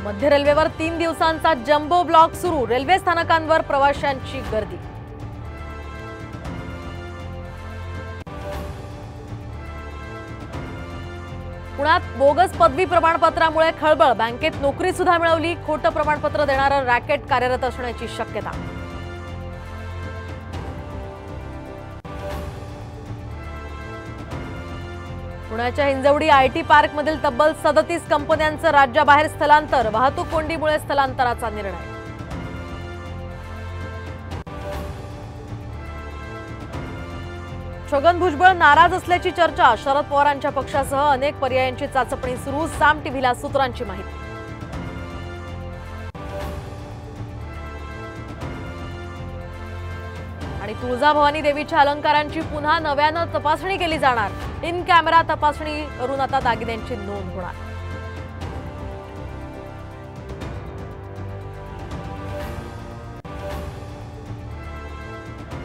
मध्य रेल्वेवर 3 दिवसांचा जम्बो ब्लॉक सुरू। रेल्वे स्थानकांवर प्रवाशांची गर्दी। पुण्यात बोगस पदवी प्रमाणपत्रामुळे खळबळ। बँकेत नोकरी सुद्धा मिळवली। खोटं प्रमाणपत्र देणारं रॅकेट कार्यरत असण्याची शक्यता। पुण्याच्या हिंजवडी आयटी पार्कमधील तब्बल 37 कंपन्यांचं राज्याबाहेर स्थलांतर। वाहतूक कोंडीमुळे स्थलांतराचा निर्णय। छगन भुजबळ नाराज असल्याची चर्चा। शरद पवारांच्या पक्षासह अनेक पर्यायांची चाचपणी सुरू। साम टीव्हीला सूत्रांची माहिती। आणि तुळजाभवानी देवीच्या अलंकारांची पुन्हा नव्यानं तपासणी केली जाणार। इन कॅमेरा तपासणी करून आता दागिन्यांची नोंद होणार।